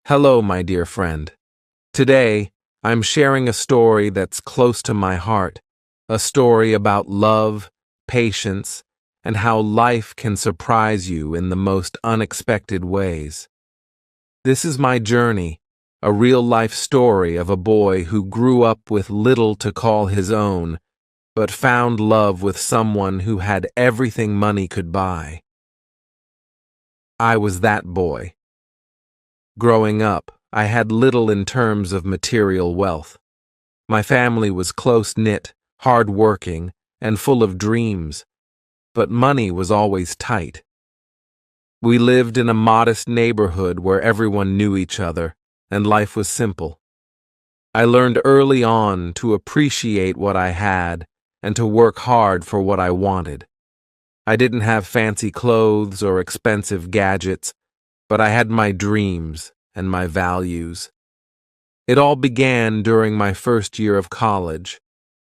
Hello, my dear friend. Today, I'm sharing a story that's close to my heart, a story about love, patience, and how life can surprise you in the most unexpected ways. This is my journey, a real-life story of a boy who grew up with little to call his own, but found love with someone who had everything money could buy. I was that boy. Growing up, I had little in terms of material wealth. My family was close-knit, hard-working, and full of dreams, but money was always tight. We lived in a modest neighborhood where everyone knew each other, and life was simple. I learned early on to appreciate what I had and to work hard for what I wanted. I didn't have fancy clothes or expensive gadgets, but I had my dreams and my values. It all began during my first year of college.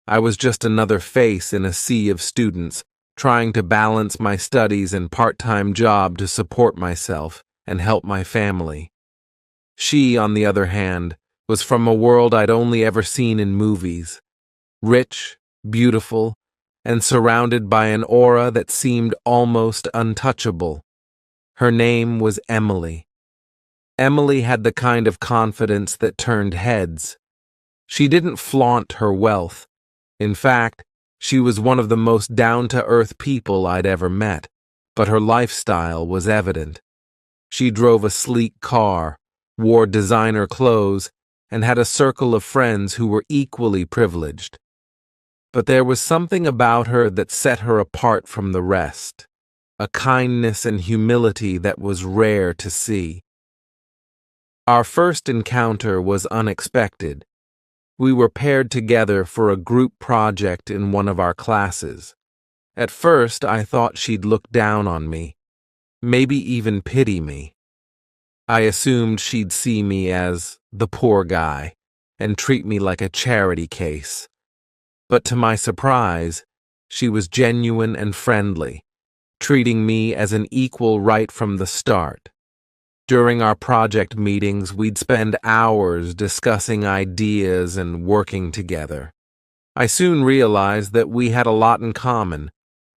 I was just another face in a sea of students, trying to balance my studies and part-time job to support myself and help my family. She, on the other hand, was from a world I'd only ever seen in movies. Rich, beautiful, and surrounded by an aura that seemed almost untouchable. Her name was Emily. Emily had the kind of confidence that turned heads. She didn't flaunt her wealth. In fact, she was one of the most down-to-earth people I'd ever met, but her lifestyle was evident. She drove a sleek car, wore designer clothes, and had a circle of friends who were equally privileged. But there was something about her that set her apart from the rest, a kindness and humility that was rare to see. Our first encounter was unexpected. We were paired together for a group project in one of our classes. At first, I thought she'd look down on me, maybe even pity me. I assumed she'd see me as the poor guy and treat me like a charity case. But to my surprise, she was genuine and friendly, treating me as an equal right from the start. During our project meetings, we'd spend hours discussing ideas and working together. I soon realized that we had a lot in common: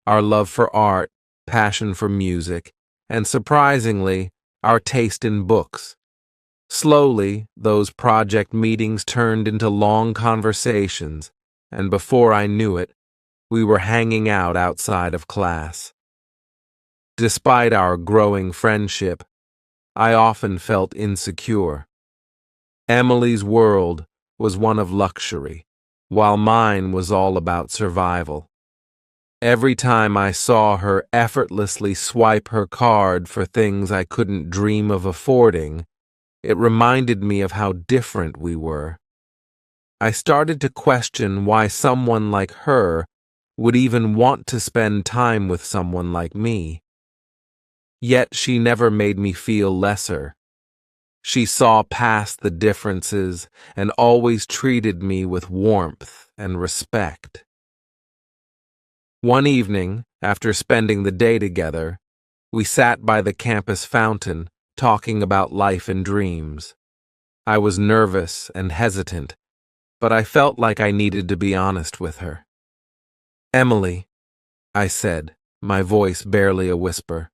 our love for art, passion for music, and surprisingly, our taste in books. Slowly, those project meetings turned into long conversations, and before I knew it, we were hanging out outside of class. Despite our growing friendship, I often felt insecure. Emily's world was one of luxury, while mine was all about survival. Every time I saw her effortlessly swipe her card for things I couldn't dream of affording, it reminded me of how different we were. I started to question why someone like her would even want to spend time with someone like me. Yet she never made me feel lesser. She saw past the differences and always treated me with warmth and respect. One evening, after spending the day together, we sat by the campus fountain talking about life and dreams. I was nervous and hesitant, but I felt like I needed to be honest with her. "Emily," I said, my voice barely a whisper,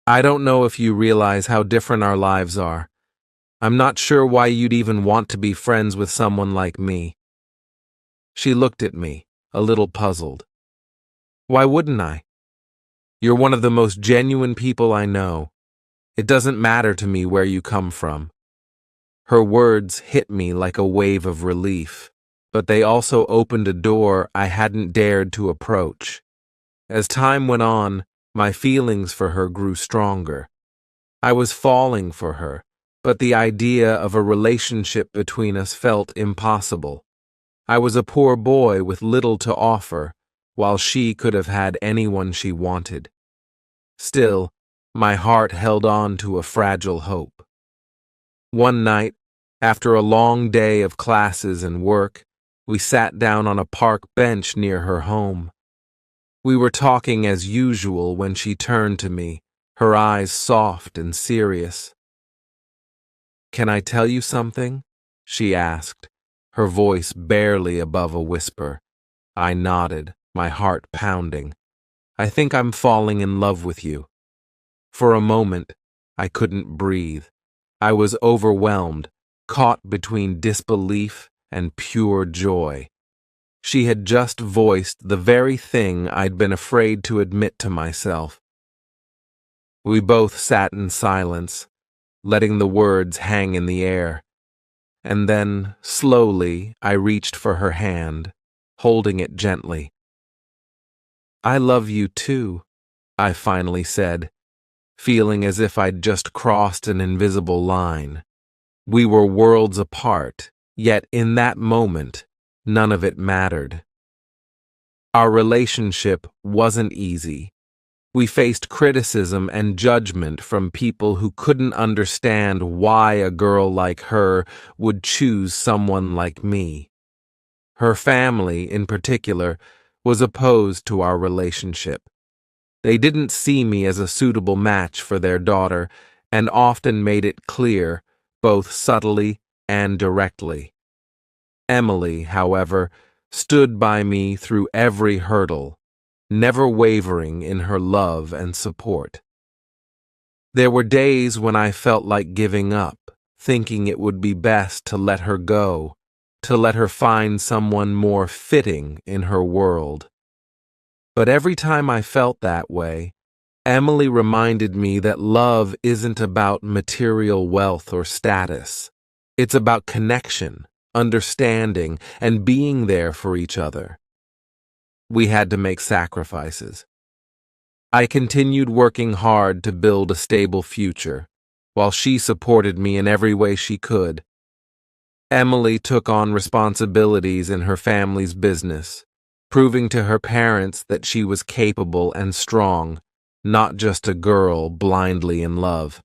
"I don't know if you realize how different our lives are. I'm not sure why you'd even want to be friends with someone like me." She looked at me, a little puzzled. "Why wouldn't I? You're one of the most genuine people I know. It doesn't matter to me where you come from." Her words hit me like a wave of relief, but they also opened a door I hadn't dared to approach. As time went on, my feelings for her grew stronger. I was falling for her, but the idea of a relationship between us felt impossible. I was a poor boy with little to offer, while she could have had anyone she wanted. Still, my heart held on to a fragile hope. One night, after a long day of classes and work, we sat down on a park bench near her home. We were talking as usual when she turned to me, her eyes soft and serious. "Can I tell you something?" she asked, her voice barely above a whisper. I nodded, my heart pounding. "I think I'm falling in love with you." For a moment, I couldn't breathe. I was overwhelmed, caught between disbelief and pure joy. She had just voiced the very thing I'd been afraid to admit to myself. We both sat in silence, letting the words hang in the air. And then, slowly, I reached for her hand, holding it gently. "I love you too," I finally said, feeling as if I'd just crossed an invisible line. We were worlds apart, yet in that moment, none of it mattered. Our relationship wasn't easy. We faced criticism and judgment from people who couldn't understand why a girl like her would choose someone like me. Her family, in particular, was opposed to our relationship. They didn't see me as a suitable match for their daughter and often made it clear, both subtly and directly. Emily, however, stood by me through every hurdle, never wavering in her love and support. There were days when I felt like giving up, thinking it would be best to let her go, to let her find someone more fitting in her world. But every time I felt that way, Emily reminded me that love isn't about material wealth or status. It's about connection, understanding, and being there for each other. We had to make sacrifices. I continued working hard to build a stable future, while she supported me in every way she could. Emily took on responsibilities in her family's business, proving to her parents that she was capable and strong, not just a girl blindly in love.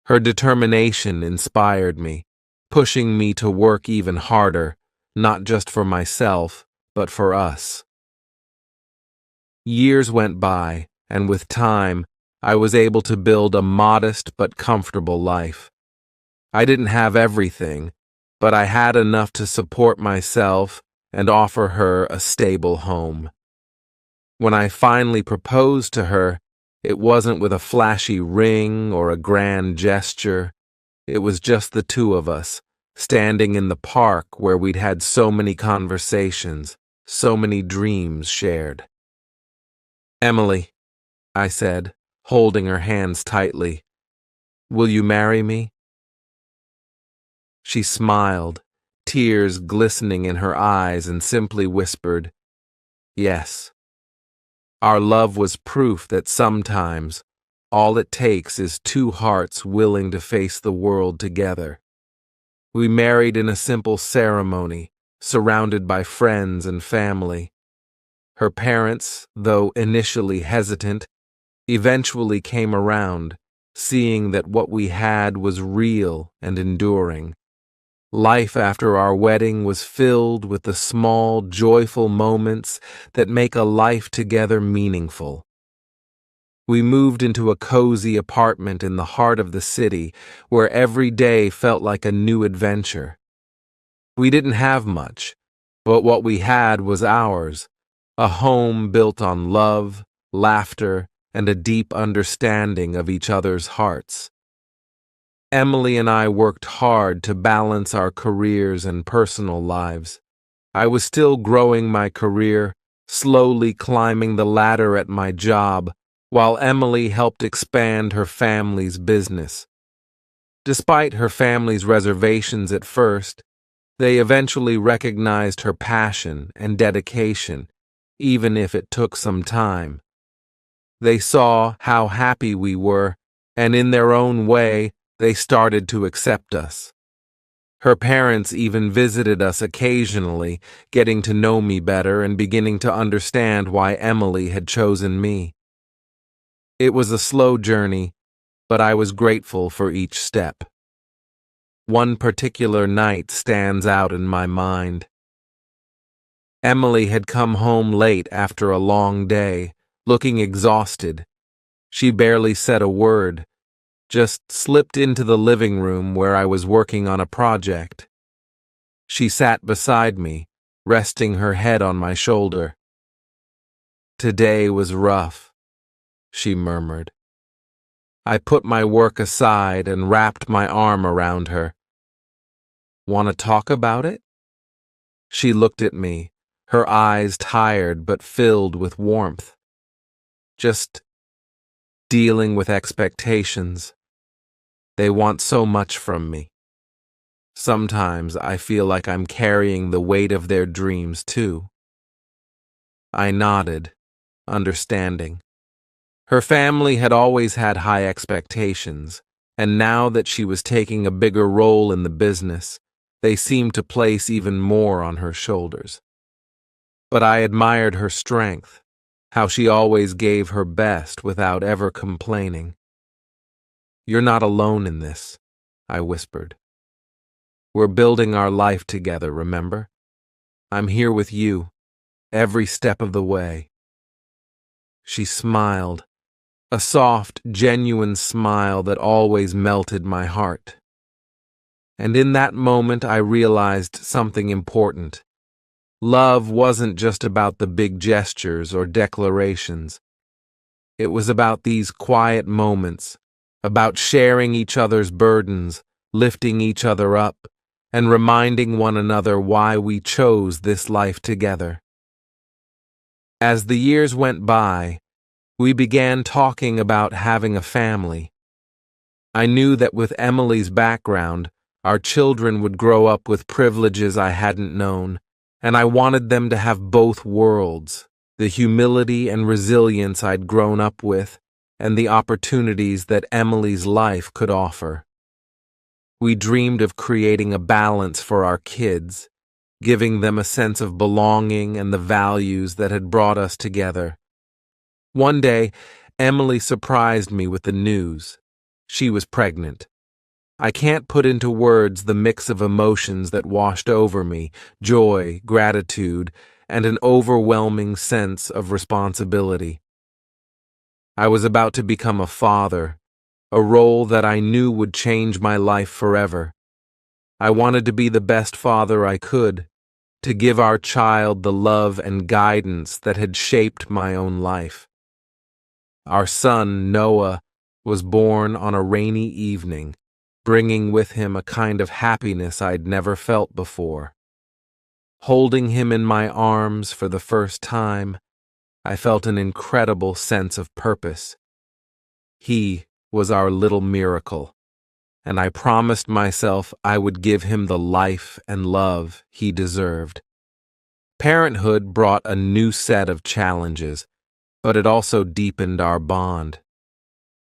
Her determination inspired me, pushing me to work even harder, not just for myself, but for us. Years went by, and with time, I was able to build a modest but comfortable life. I didn't have everything, but I had enough to support myself and offer her a stable home. When I finally proposed to her, it wasn't with a flashy ring or a grand gesture. It was just the two of us, standing in the park where we'd had so many conversations, so many dreams shared. "Emily," I said, holding her hands tightly, "will you marry me?" She smiled, tears glistening in her eyes, and simply whispered, "Yes." Our love was proof that sometimes all it takes is two hearts willing to face the world together. We married in a simple ceremony, surrounded by friends and family. Her parents, though initially hesitant, eventually came around, seeing that what we had was real and enduring. Life after our wedding was filled with the small, joyful moments that make a life together meaningful. We moved into a cozy apartment in the heart of the city where every day felt like a new adventure. We didn't have much, but what we had was ours, a home built on love, laughter, and a deep understanding of each other's hearts. Emily and I worked hard to balance our careers and personal lives. I was still growing my career, slowly climbing the ladder at my job, while Emily helped expand her family's business. Despite her family's reservations at first, they eventually recognized her passion and dedication, even if it took some time. They saw how happy we were, and in their own way, they started to accept us. Her parents even visited us occasionally, getting to know me better and beginning to understand why Emily had chosen me. It was a slow journey, but I was grateful for each step. One particular night stands out in my mind. Emily had come home late after a long day, looking exhausted. She barely said a word, just slipped into the living room where I was working on a project. She sat beside me, resting her head on my shoulder. "Today was rough," she murmured. I put my work aside and wrapped my arm around her. "Want to talk about it?" She looked at me, her eyes tired but filled with warmth. "Just dealing with expectations. They want so much from me. Sometimes I feel like I'm carrying the weight of their dreams too." I nodded, understanding. Her family had always had high expectations, and now that she was taking a bigger role in the business, they seemed to place even more on her shoulders. But I admired her strength, how she always gave her best without ever complaining. "You're not alone in this," I whispered. "We're building our life together, remember? I'm here with you, every step of the way." She smiled, a soft, genuine smile that always melted my heart. And in that moment I realized something important. Love wasn't just about the big gestures or declarations. It was about these quiet moments, about sharing each other's burdens, lifting each other up, and reminding one another why we chose this life together. As the years went by, we began talking about having a family. I knew that with Emily's background, our children would grow up with privileges I hadn't known, and I wanted them to have both worlds, the humility and resilience I'd grown up with, and the opportunities that Emily's life could offer. We dreamed of creating a balance for our kids, giving them a sense of belonging and the values that had brought us together. One day, Emily surprised me with the news. She was pregnant. I can't put into words the mix of emotions that washed over me: joy, gratitude, and an overwhelming sense of responsibility. I was about to become a father, a role that I knew would change my life forever. I wanted to be the best father I could, to give our child the love and guidance that had shaped my own life. Our son, Noah, was born on a rainy evening, bringing with him a kind of happiness I'd never felt before. Holding him in my arms for the first time, I felt an incredible sense of purpose. He was our little miracle, and I promised myself I would give him the life and love he deserved. Parenthood brought a new set of challenges, but it also deepened our bond.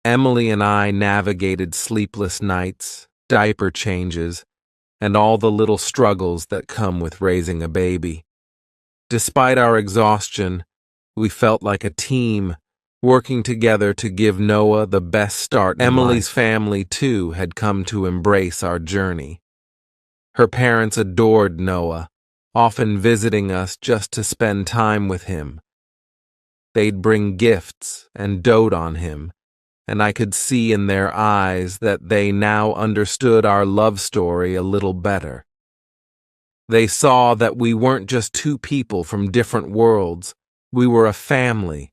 Emily and I navigated sleepless nights, diaper changes, and all the little struggles that come with raising a baby. Despite our exhaustion, we felt like a team, working together to give Noah the best start in life. Emily's family, too, had come to embrace our journey. Her parents adored Noah, often visiting us just to spend time with him. They'd bring gifts and dote on him, and I could see in their eyes that they now understood our love story a little better. They saw that we weren't just two people from different worlds. We were a family,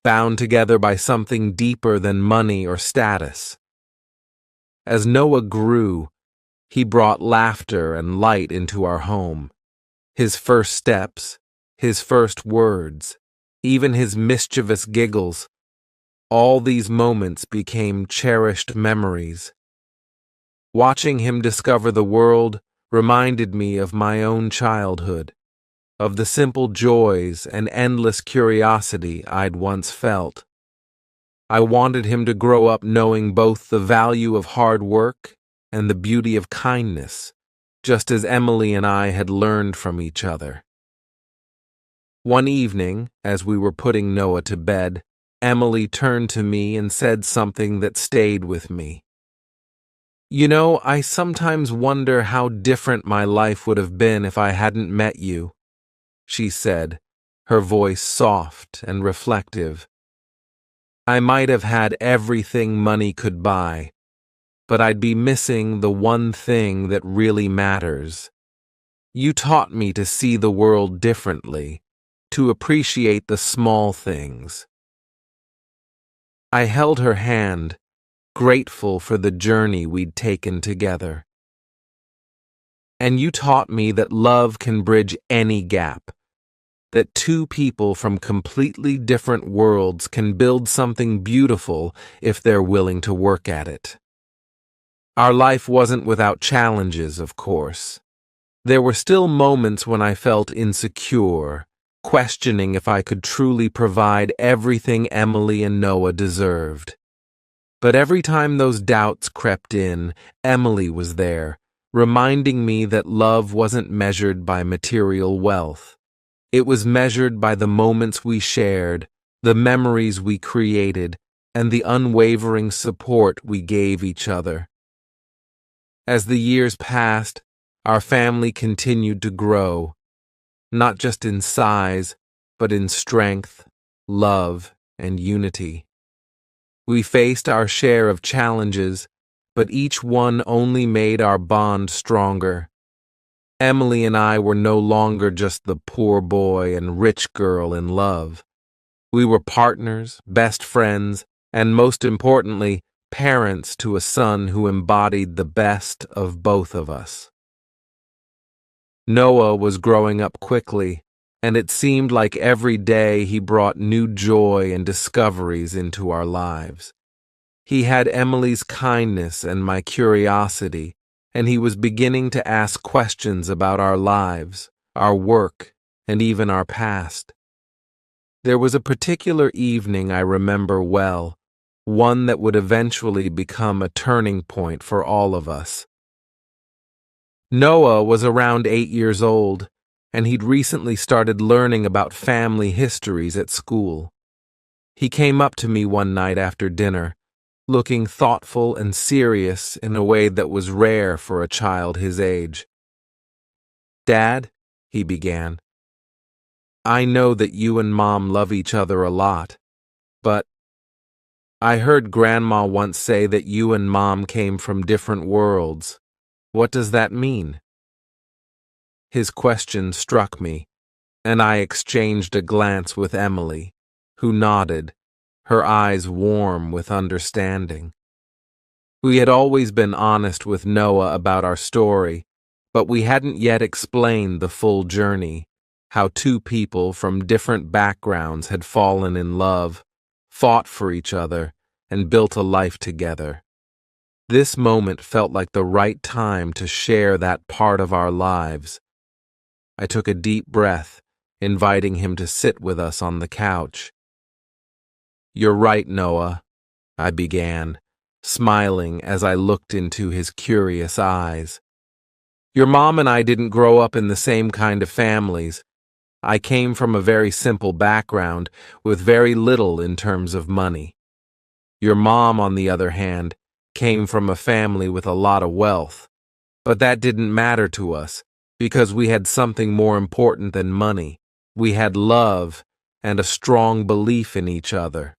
bound together by something deeper than money or status. As Noah grew, he brought laughter and light into our home. His first steps, his first words, even his mischievous giggles, all these moments became cherished memories. Watching him discover the world reminded me of my own childhood, of the simple joys and endless curiosity I'd once felt. I wanted him to grow up knowing both the value of hard work and the beauty of kindness, just as Emily and I had learned from each other. One evening, as we were putting Noah to bed, Emily turned to me and said something that stayed with me. "You know, I sometimes wonder how different my life would have been if I hadn't met you," she said, her voice soft and reflective. "I might have had everything money could buy, but I'd be missing the one thing that really matters. You taught me to see the world differently, to appreciate the small things. I held her hand, grateful for the journey we'd taken together. And you taught me that love can bridge any gap, that two people from completely different worlds can build something beautiful if they're willing to work at it. Our life wasn't without challenges, of course. There were still moments when I felt insecure, questioning if I could truly provide everything Emily and Noah deserved. But every time those doubts crept in, Emily was there, reminding me that love wasn't measured by material wealth. It was measured by the moments we shared, the memories we created, and the unwavering support we gave each other. As the years passed, our family continued to grow, not just in size, but in strength, love, and unity. We faced our share of challenges, but each one only made our bond stronger. Emily and I were no longer just the poor boy and rich girl in love. We were partners, best friends, and most importantly, parents to a son who embodied the best of both of us. Noah was growing up quickly, and it seemed like every day he brought new joy and discoveries into our lives. He had Emily's kindness and my curiosity, and he was beginning to ask questions about our lives, our work, and even our past. There was a particular evening I remember well, one that would eventually become a turning point for all of us. Noah was around 8 years old, and he'd recently started learning about family histories at school. He came up to me one night after dinner, looking thoughtful and serious in a way that was rare for a child his age. "Dad," he began, "I know that you and Mom love each other a lot, but I heard Grandma once say that you and Mom came from different worlds. What does that mean?" His question struck me, and I exchanged a glance with Emily, who nodded, her eyes warm with understanding. We had always been honest with Noah about our story, but we hadn't yet explained the full journey, how two people from different backgrounds had fallen in love, fought for each other, and built a life together. This moment felt like the right time to share that part of our lives. I took a deep breath, inviting him to sit with us on the couch. "You're right, Noah," I began, smiling as I looked into his curious eyes. "Your mom and I didn't grow up in the same kind of families. I came from a very simple background, with very little in terms of money. Your mom, on the other hand, came from a family with a lot of wealth. But that didn't matter to us, because we had something more important than money. We had love and a strong belief in each other."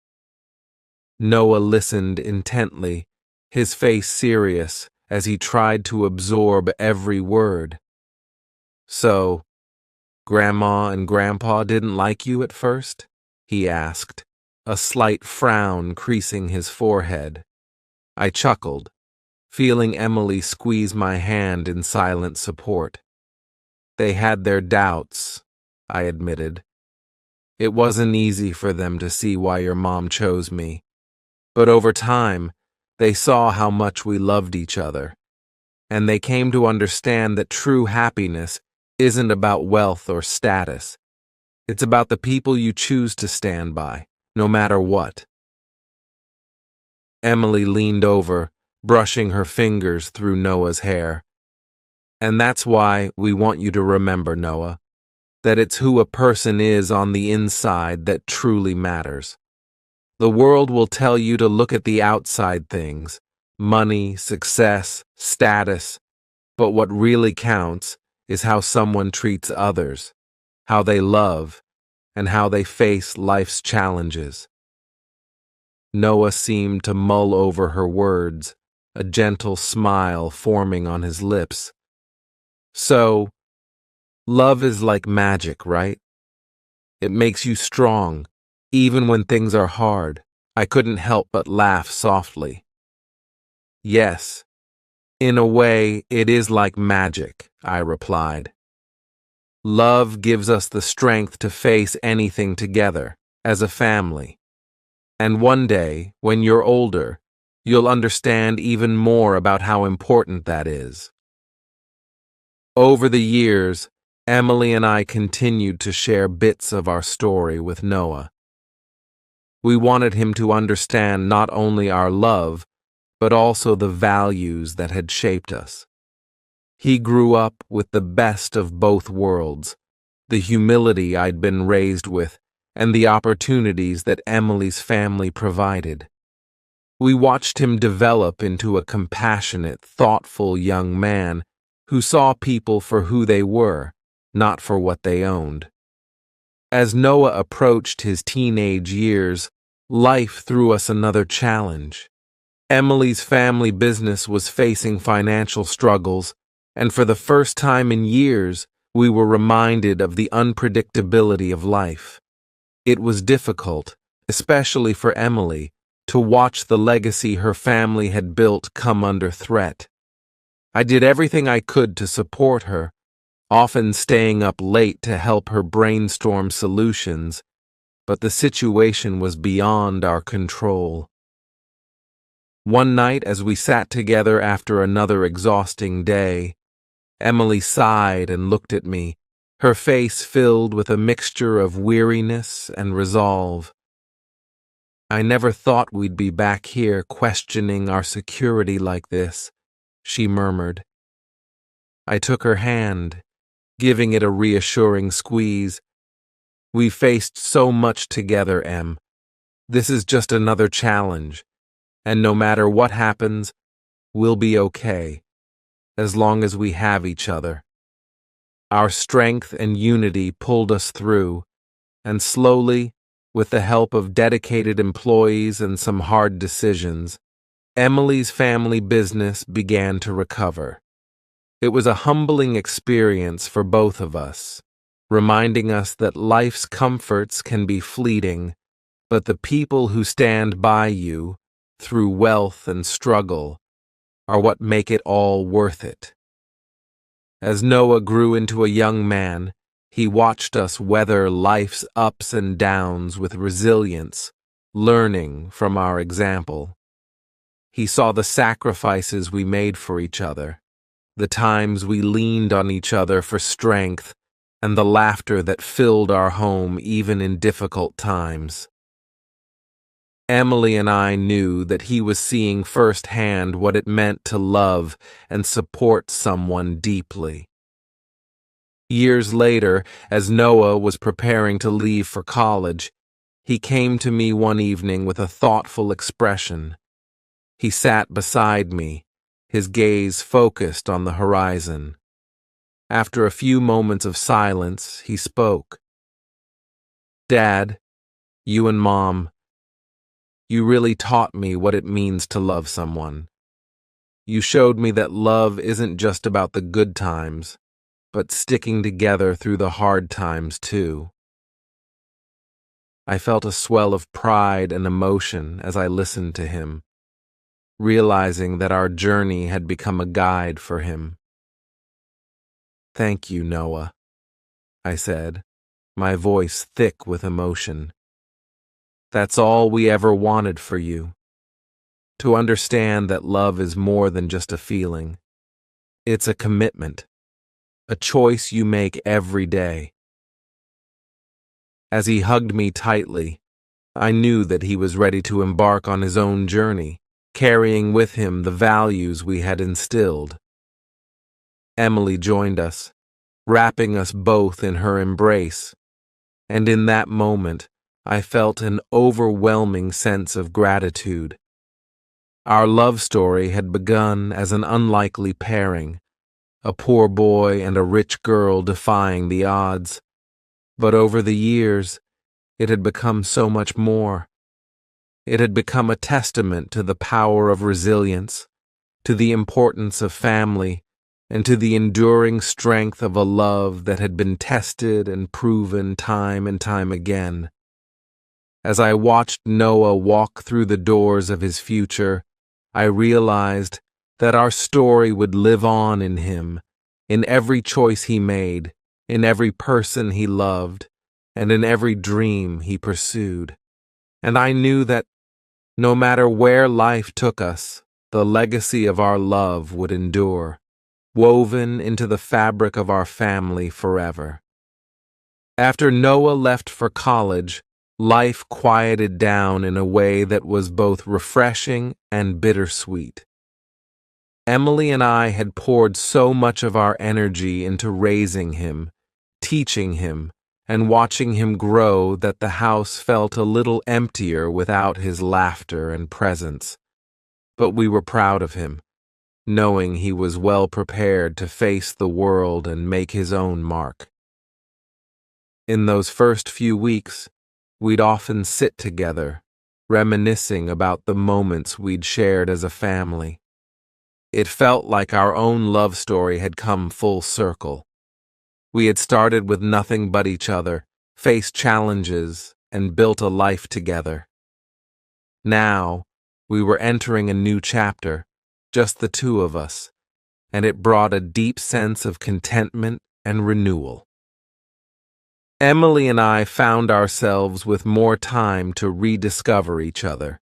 Noah listened intently, his face serious as he tried to absorb every word. "So, Grandma and Grandpa didn't like you at first?" he asked, a slight frown creasing his forehead. I chuckled, feeling Emily squeeze my hand in silent support. "They had their doubts," I admitted. "It wasn't easy for them to see why your mom chose me. But over time, they saw how much we loved each other, and they came to understand that true happiness isn't about wealth or status. It's about the people you choose to stand by, no matter what." Emily leaned over, brushing her fingers through Noah's hair. "And that's why we want you to remember, Noah, that it's who a person is on the inside that truly matters. The world will tell you to look at the outside things, money, success, status, but what really counts is how someone treats others, how they love, and how they face life's challenges." Noah seemed to mull over her words, a gentle smile forming on his lips. So, love is like magic, right? It makes you strong, even when things are hard. I couldn't help but laugh softly. Yes, in a way, it is like magic, I replied. Love gives us the strength to face anything together, as a family. And one day, when you're older, you'll understand even more about how important that is. Over the years, Emily and I continued to share bits of our story with Noah. We wanted him to understand not only our love, but also the values that had shaped us. He grew up with the best of both worlds, the humility I'd been raised with, and the opportunities that Emily's family provided. We watched him develop into a compassionate, thoughtful young man who saw people for who they were, not for what they owned. As Noah approached his teenage years, life threw us another challenge. Emily's family business was facing financial struggles, and for the first time in years, we were reminded of the unpredictability of life. It was difficult, especially for Emily, to watch the legacy her family had built come under threat. I did everything I could to support her, often staying up late to help her brainstorm solutions, but the situation was beyond our control. One night, as we sat together after another exhausting day, Emily sighed and looked at me, her face filled with a mixture of weariness and resolve. I never thought we'd be back here questioning our security like this, she murmured. I took her hand, giving it a reassuring squeeze. We faced so much together, Em. This is just another challenge, and no matter what happens, we'll be okay, as long as we have each other. Our strength and unity pulled us through, and slowly, with the help of dedicated employees and some hard decisions, Emily's family business began to recover. It was a humbling experience for both of us, reminding us that life's comforts can be fleeting, but the people who stand by you, through wealth and struggle, are what make it all worth it. As Noah grew into a young man, he watched us weather life's ups and downs with resilience, learning from our example. He saw the sacrifices we made for each other, the times we leaned on each other for strength, and the laughter that filled our home even in difficult times. Emily and I knew that he was seeing firsthand what it meant to love and support someone deeply. Years later, as Noah was preparing to leave for college, he came to me one evening with a thoughtful expression. He sat beside me, his gaze focused on the horizon. After a few moments of silence, he spoke. Dad, you and Mom, you really taught me what it means to love someone. You showed me that love isn't just about the good times, but sticking together through the hard times too. I felt a swell of pride and emotion as I listened to him, realizing that our journey had become a guide for him. Thank you, Noah, I said, my voice thick with emotion. That's all we ever wanted for you. To understand that love is more than just a feeling. It's a commitment, a choice you make every day. As he hugged me tightly, I knew that he was ready to embark on his own journey, carrying with him the values we had instilled. Emily joined us, wrapping us both in her embrace, and in that moment, I felt an overwhelming sense of gratitude. Our love story had begun as an unlikely pairing, a poor boy and a rich girl defying the odds. But over the years, it had become so much more. It had become a testament to the power of resilience, to the importance of family, and to the enduring strength of a love that had been tested and proven time and time again. As I watched Noah walk through the doors of his future, I realized that our story would live on in him, in every choice he made, in every person he loved, and in every dream he pursued. And I knew that no matter where life took us, the legacy of our love would endure, woven into the fabric of our family forever. After Noah left for college, life quieted down in a way that was both refreshing and bittersweet. Emily and I had poured so much of our energy into raising him, teaching him, and watching him grow that the house felt a little emptier without his laughter and presence. But we were proud of him, knowing he was well prepared to face the world and make his own mark. In those first few weeks, we'd often sit together, reminiscing about the moments we'd shared as a family. It felt like our own love story had come full circle. We had started with nothing but each other, faced challenges, and built a life together. Now, we were entering a new chapter, just the two of us, and it brought a deep sense of contentment and renewal. Emily and I found ourselves with more time to rediscover each other.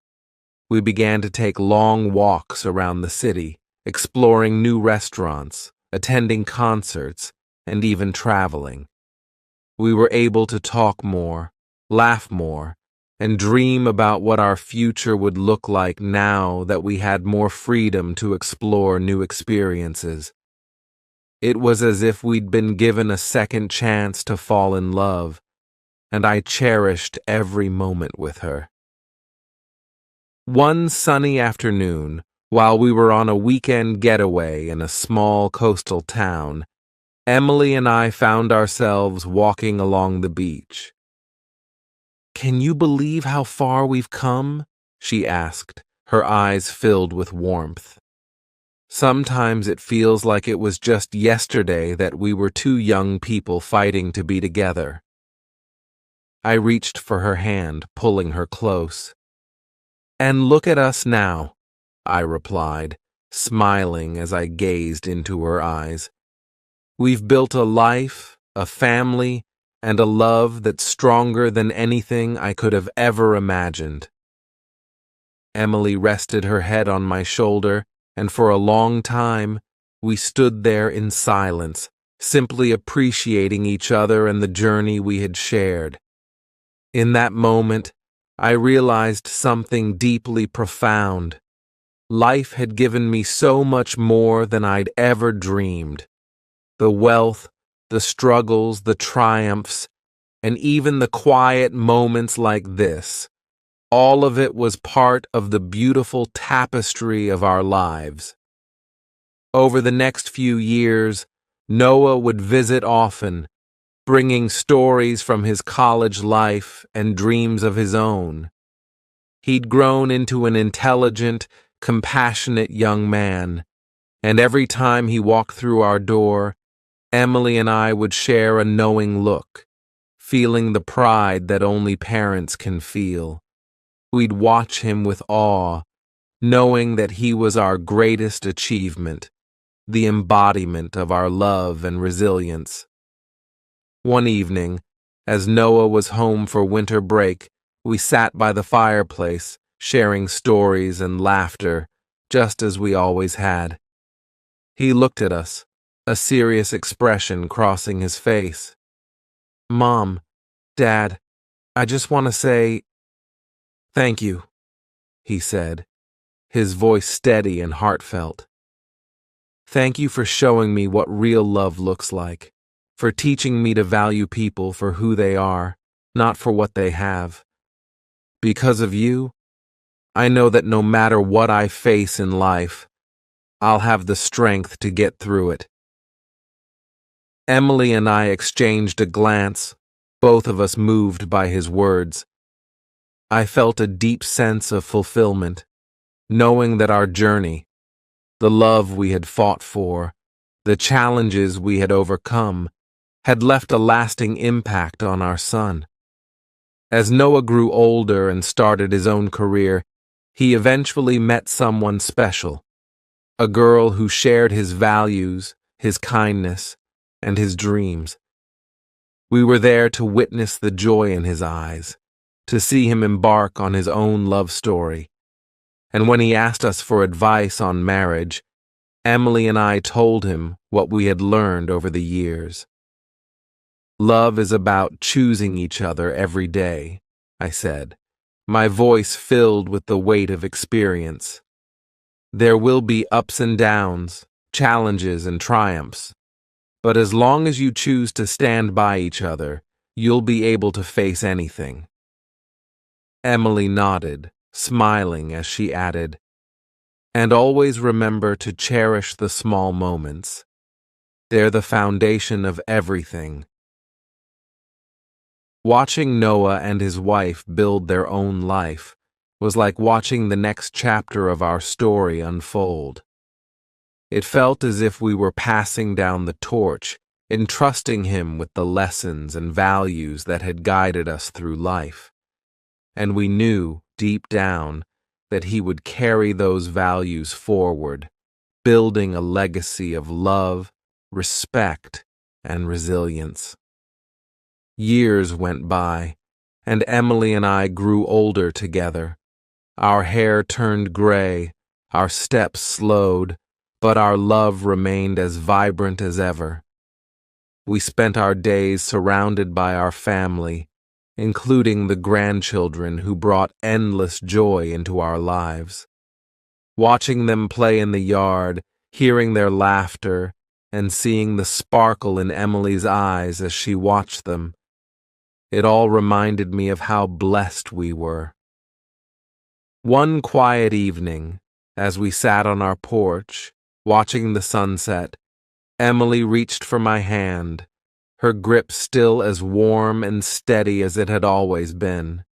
We began to take long walks around the city, exploring new restaurants, attending concerts, and even traveling. We were able to talk more, laugh more, and dream about what our future would look like now that we had more freedom to explore new experiences. It was as if we'd been given a second chance to fall in love, and I cherished every moment with her. One sunny afternoon, while we were on a weekend getaway in a small coastal town, Emily and I found ourselves walking along the beach. "Can you believe how far we've come?" she asked, her eyes filled with warmth. "Sometimes it feels like it was just yesterday that we were two young people fighting to be together." I reached for her hand, pulling her close. "And look at us now," I replied, smiling as I gazed into her eyes. "We've built a life, a family, and a love that's stronger than anything I could have ever imagined." Emily rested her head on my shoulder, and for a long time, we stood there in silence, simply appreciating each other and the journey we had shared. In that moment, I realized something deeply profound. Life had given me so much more than I'd ever dreamed. The wealth, the struggles, the triumphs, and even the quiet moments like this. All of it was part of the beautiful tapestry of our lives. Over the next few years, Noah would visit often, bringing stories from his college life and dreams of his own. He'd grown into an intelligent, compassionate young man, and every time he walked through our door, Emily and I would share a knowing look, feeling the pride that only parents can feel. We'd watch him with awe, knowing that he was our greatest achievement, the embodiment of our love and resilience. One evening, as Noah was home for winter break, we sat by the fireplace, sharing stories and laughter, just as we always had. He looked at us, a serious expression crossing his face. "Mom, Dad, I just want to say thank you," he said, his voice steady and heartfelt. "Thank you for showing me what real love looks like, for teaching me to value people for who they are, not for what they have. Because of you, I know that no matter what I face in life, I'll have the strength to get through it." Emily and I exchanged a glance, both of us moved by his words. I felt a deep sense of fulfillment, knowing that our journey, The love we had fought for, the challenges we had overcome, had left a lasting impact on our son. As Noah grew older and started his own career, he eventually met someone special, a girl who shared his values, his kindness, and his dreams. We were there to witness the joy in his eyes, to see him embark on his own love story. And when he asked us for advice on marriage, Emily and I told him what we had learned over the years. Love is about choosing each other every day, I said, my voice filled with the weight of experience. There will be ups and downs, challenges and triumphs, but as long as you choose to stand by each other, you'll be able to face anything. Emily nodded, smiling as she added, "And always remember to cherish the small moments. They're the foundation of everything." Watching Noah and his wife build their own life was like watching the next chapter of our story unfold. It felt as if we were passing down the torch, entrusting him with the lessons and values that had guided us through life. And we knew, deep down, that he would carry those values forward, building a legacy of love, respect, and resilience. Years went by, and Emily and I grew older together. Our hair turned gray, our steps slowed, but our love remained as vibrant as ever. We spent our days surrounded by our family, including the grandchildren who brought endless joy into our lives. Watching them play in the yard, hearing their laughter, and seeing the sparkle in Emily's eyes as she watched them, it all reminded me of how blessed we were. One quiet evening, as we sat on our porch, watching the sunset, Emily reached for my hand, her grip still as warm and steady as it had always been.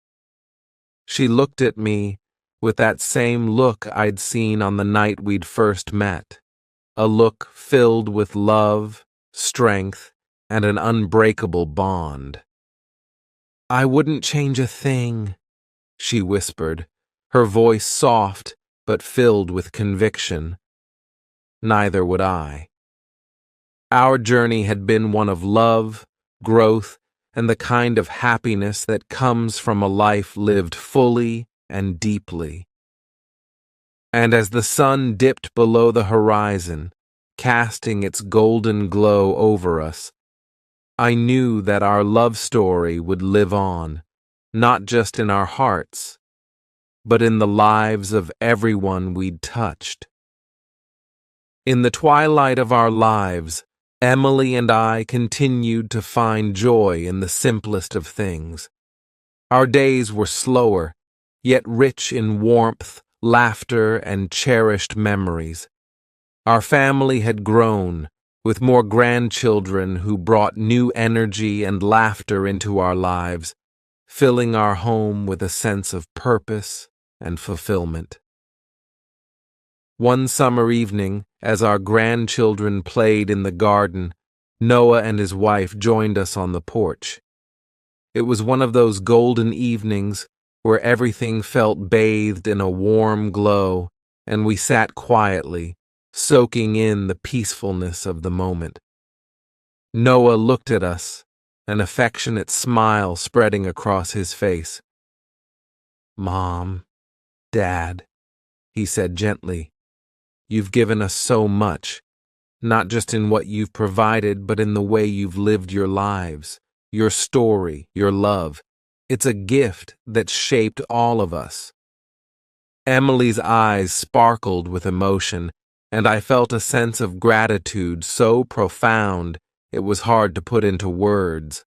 She looked at me with that same look I'd seen on the night we'd first met, a look filled with love, strength, and an unbreakable bond. "I wouldn't change a thing," she whispered, her voice soft but filled with conviction. Neither would I. Our journey had been one of love, growth, and the kind of happiness that comes from a life lived fully and deeply. And as the sun dipped below the horizon, casting its golden glow over us, I knew that our love story would live on, not just in our hearts, but in the lives of everyone we'd touched. In the twilight of our lives, Emily and I continued to find joy in the simplest of things. Our days were slower, yet rich in warmth, laughter, and cherished memories. Our family had grown, with more grandchildren who brought new energy and laughter into our lives, filling our home with a sense of purpose and fulfillment. One summer evening, as our grandchildren played in the garden, Noah and his wife joined us on the porch. It was one of those golden evenings where everything felt bathed in a warm glow, and we sat quietly, soaking in the peacefulness of the moment. Noah looked at us, an affectionate smile spreading across his face. "Mom, Dad," he said gently, "you've given us so much, not just in what you've provided, but in the way you've lived your lives, your story, your love. It's a gift that shaped all of us." Emily's eyes sparkled with emotion, and I felt a sense of gratitude so profound it was hard to put into words.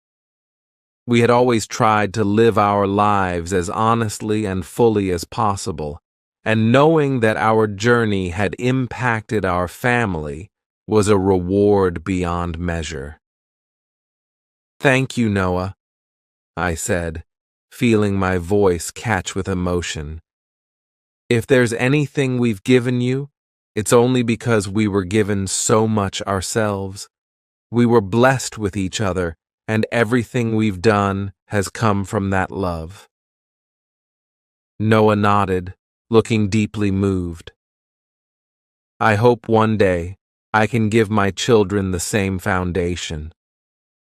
We had always tried to live our lives as honestly and fully as possible, and knowing that our journey had impacted our family was a reward beyond measure. "Thank you, Noah," I said, feeling my voice catch with emotion. "If there's anything we've given you, It's only because we were given so much ourselves. We were blessed with each other, and everything we've done has come from that love." Noah nodded, looking deeply moved. "I hope one day I can give my children the same foundation,"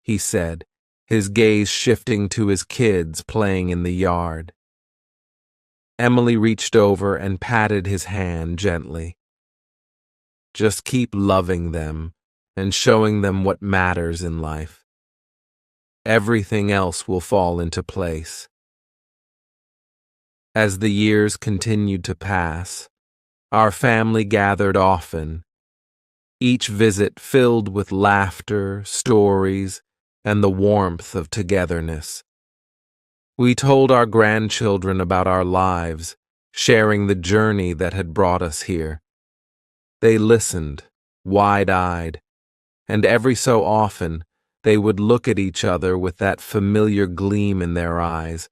he said, his gaze shifting to his kids playing in the yard. Emily reached over and patted his hand gently. "Just keep loving them and showing them what matters in life. Everything else will fall into place." As the years continued to pass, our family gathered often, each visit filled with laughter, stories, and the warmth of togetherness. We told our grandchildren about our lives, sharing the journey that had brought us here. They listened, wide-eyed, and every so often they would look at each other with that familiar gleam in their eyes,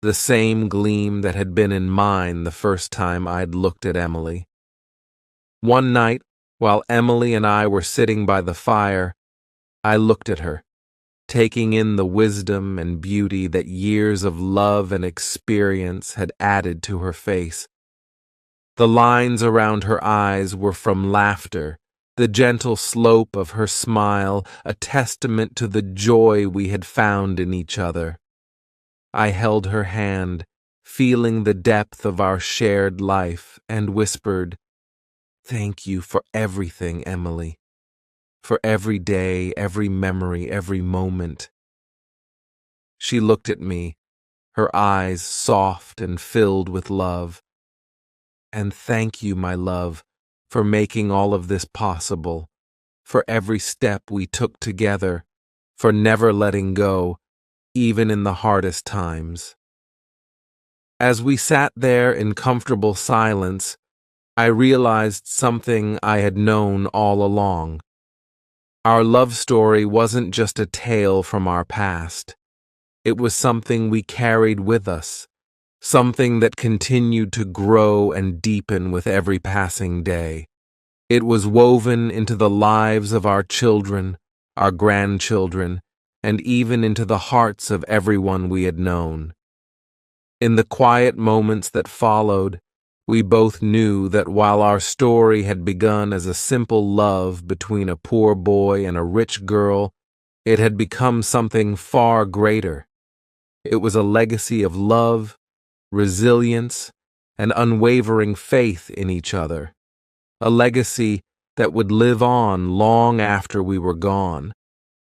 the same gleam that had been in mine the first time I'd looked at Emily. One night, while Emily and I were sitting by the fire, I looked at her, taking in the wisdom and beauty that years of love and experience had added to her face. The lines around her eyes were from laughter, the gentle slope of her smile a testament to the joy we had found in each other. I held her hand, feeling the depth of our shared life, and whispered, "Thank you for everything, Emily. For every day, every memory, every moment." She looked at me, her eyes soft and filled with love. "And thank you, my love, for making all of this possible, for every step we took together, for never letting go, even in the hardest times." As we sat there in comfortable silence, I realized something I had known all along. Our love story wasn't just a tale from our past. It was something we carried with us, something that continued to grow and deepen with every passing day. It was woven into the lives of our children, our grandchildren, and even into the hearts of everyone we had known. In the quiet moments that followed, we both knew that while our story had begun as a simple love between a poor boy and a rich girl, it had become something far greater. It was a legacy of love, resilience, and unwavering faith in each other. A legacy that would live on long after we were gone,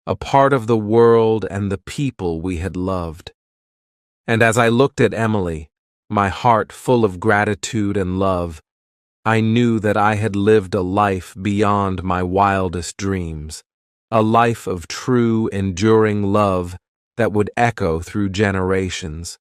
a part of the world and the people we had loved. And as I looked at Emily, my heart full of gratitude and love, I knew that I had lived a life beyond my wildest dreams, a life of true, enduring love that would echo through generations.